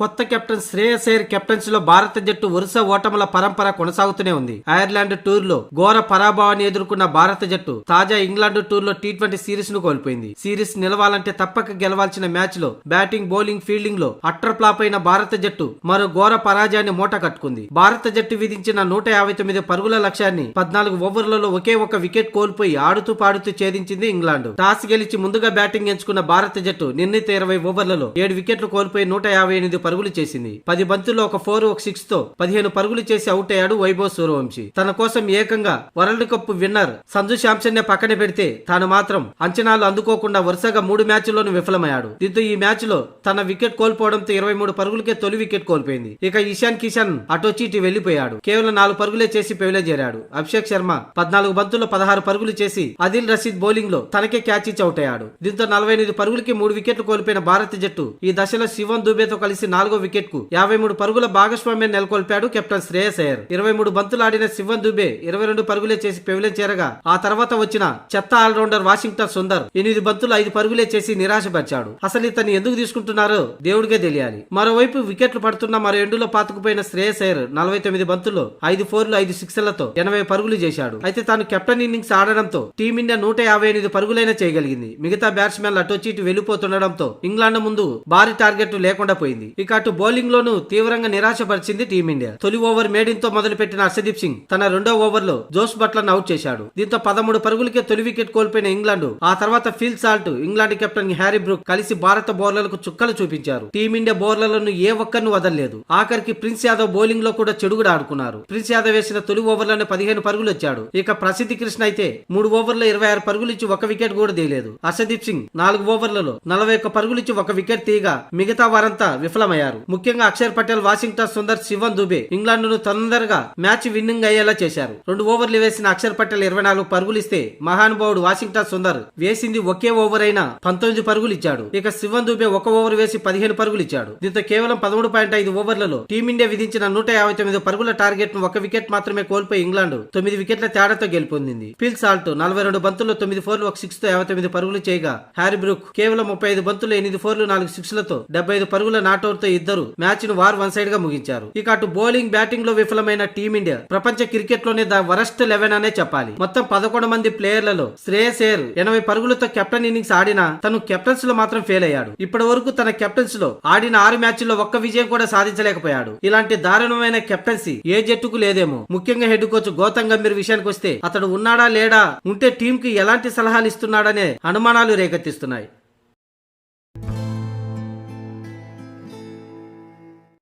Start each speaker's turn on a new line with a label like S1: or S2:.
S1: కొత్త కెప్టెన్ శ్రేయస్ అయ్యర్ కెప్టెన్సీలో భారత జట్టు వరుస ఓటముల పరంపర కొనసాగుతూనే ఉంది. ఐర్లాండ్ టూర్ లో ఘోర పరాభవాన్ని ఎదుర్కొన్న భారత జట్టు తాజా ఇంగ్లాండ్ టూర్ లో టీ20 సిరీస్ ను కోల్పోయింది. సిరీస్ నిలవాలంటే తప్పక గెలవాల్సిన మ్యాచ్ లో బ్యాటింగ్, బౌలింగ్, ఫీల్డింగ్ లో అట్టర్ ఫ్లాప్ అయిన భారత జట్టు మరో ఘోర పరాజయాన్ని మూట కట్టుకుంది. భారత జట్టు విధించిన 159 పరుగుల లక్ష్యాన్ని 14 ఓవర్లలో ఒకే ఒక వికెట్ కోల్పోయి ఆడుతూ పాడుతూ ఛేదించింది ఇంగ్లాండ్. టాస్ గెలిచి ముందుగా బ్యాటింగ్ ఎంచుకున్న భారత జట్టు నిర్ణీత 20 ఓవర్లలో 7 వికెట్లు కోల్పోయి 158 పరుగులు చేసింది. 10 బంతుల్లో ఒక 4, ఒక 6 తో 15 పరుగులు చేసి అవుట్ అయ్యాడు వైభవ్ సూర్యవంశీ. తన కోసం ఏకంగా world cup winner Sanju Samson నే పక్కన పెడితే తాను మాత్రం అంచనాలు అందుకోకుండా వరుసగా 3 మ్యాచ్ల్లోనూ విఫలమయ్యాడు. దీంతో ఈ మ్యాచ్ లో తన వికెట్ కోల్పోవడంతో 23 పరుగులకే తొలి వికెట్ కోల్పోయింది. ఇక ఇషాన్ కిషన్ అటొచ్చి ఇటు వెళ్లిపోయాడు. కేవలం 4 పరుగులే చేసి పెవిలే చేరాడు. అభిషేక్ శర్మ 14 బంతుల్లో 16 పరుగులు చేసి ఆదిల్ రషీద్ బౌలింగ్ లో తనకే క్యాచ్ ఇచ్చి అవుట్ అయ్యాడు. దీంతో 48 పరుగులకి 3 వికెట్లు కోల్పోయిన భారత జట్టు ఈ దశలో శివన్ దుబేతో కలిసి 4వ వికెట్ కు 53 పరుగుల భాగస్వామ్యాన్ని నెలకొల్పాడు కెప్టెన్ శ్రేయస్ అయ్యర్. 23 బంతులు ఆడిన శివన్ దుబే 22 పరుగులే చేసి పెవిలియన్ చేరగా ఆ తర్వాత వచ్చిన చెత్త ఆల్రౌండర్ వాషింగ్టన్ సుందర్ 8 బంతులు 5 పరుగులే చేసి నిరాశపరిచాడు. అసలు ఇతన్ని ఎందుకు తీసుకుంటున్నారో దేవుడికే తెలియాలి. మరోవైపు వికెట్లు పడుతున్న మరో ఎండులో పాతుకుపోయిన శ్రేయస్ అయ్యర్ 49 బంతుల్లో 5 4లు 5 6లతో 80 పరుగులు చేశాడు. అయితే తాను కెప్టెన్ ఇన్నింగ్స్ ఆడడంతో టీమిండియా 158 పరుగులైనా చేయగలిగింది. మిగతా బ్యాట్స్మెన్లు అటొచ్చి ఇటు వెళ్లిపోతుండడంతో ఇంగ్లాండ్ ముందు భారీ టార్గెట్ లేకుండా పోయింది. ఇక అటు బౌలింగ్ లోనూ తీవ్రంగా నిరాశపరిచింది టీమిండియా. తొలి ఓవర్ మేడిన్ తో మొదలుపెట్టిన హర్షదీప్ సింగ్ తన రెండో ఓవర్ లో జోస్ బట్లర్ అవుట్ చేశాడు. దీంతో 13 పరుగులకే తొలి వికెట్ కోల్పోయిన ఇంగ్లాండ్ ఆ తర్వాత Phil Salt, England captain Harry Brook కలిసి భారత బౌలర్లకు చుక్కలు చూపించారు. టీమిండియా బౌలర్లను ఏ ఒక్కరిని వదలలేదు. ఆఖరికి ప్రిన్స్ యాదవ్ బౌలింగ్ లో కూడా చెడుగుడు ఆడుకున్నారు. ప్రిన్స్ యాదవ్ వేసిన తొలి ఓవర్లోనే 15 పరుగులు వచ్చాడు. ఇక ప్రసిద్ధి కృష్ణ అయితే 3 ఓవర్లో 26 పరుగులు ఇచ్చి ఒక వికెట్ కూడా తీయలేదు. హర్షదీప్ సింగ్ 4 ఓవర్లలో 41 పరుగులు ఇచ్చి ఒక వికెట్ తీయగా మిగతా వారంతా విఫలమయ్యారు. ముఖ్యంగా అక్షర్ పటేల్, వాషింగ్టన్ సుందర్, శివన్ దుబే ఇంగ్లాండ్ ను తొందరగా మ్యాచ్ విన్నింగ్ అయ్యేలా చేశారు. 2 ఓవర్లు వేసిన అక్షర్ పటేల్ 24 పరుగులు ఇస్తే మహానుభావుడు వాషింగ్టన్ సుందర్ వేసింది ఒకే ఓవర్ అయినా 19 పరుగులు ఇచ్చాడు. ఇక శివన్ దుబే 1 ఓవర్ వేసి 15 పరుగులు ఇచ్చాడు. దీంతో కేవలం 13.5 ఓవర్లలో టీమిండియా విధించిన 159 పరుగుల టార్గెట్ ను 1 వికెట్ మాత్రమే కోల్పోయి ఇంగ్లాండ్ 9 వికెట్ల తేడాతో గెలుపొందింది. ఫిల్ సాల్ట్ 42 బంతుల్లో 9 4లు, ఒక 6 తో 59 పరుగులు చేయగా హ్యారీ బ్రూక్ కేవలం 35 బంతుల్లో 8 4లు, 4 6లతో 75 పరుగుల నాట్అవుట్ తో ఇద్దరు మ్యాచ్ ను వార్ వన్ సైడ్ గా ముగించారు. ఇక అటు బౌలింగ్, బ్యాటింగ్ లో విఫలమైన టీమిండియా ప్రపంచ క్రికెట్ లోనే ద వరస్ట్ 11 అనే చెప్పాలి. మొత్తం 11 మంది ప్లేయర్లలో శ్రేయస్ అయ్యర్ 80 పరుగులతో కెప్టెన్ ఇన్నింగ్స్ ఆడినా తను కెప్టెన్స్ లో మాత్రం ఫెయిల్ అయ్యాడు. ఇప్పటి వరకు తన కెప్టెన్స్ లో ఆడిన 6 మ్యాచ్ల్లో ఒక్క విజయం కూడా సాధించలేకపోయాడు. ఇలాంటి దారుణమైన కెప్టెన్సీ ఏ జట్టుకు లేదేమో. ముఖ్యంగా హెడ్ కోచ్ గౌతమ్ గంభీర్ విషయానికి వస్తే అతడు ఉన్నాడా లేడా, ఉంటే టీం కి ఎలాంటి సలహాలు ఇస్తున్నాడనే అనుమానాలు రేకెత్తిస్తున్నాయి.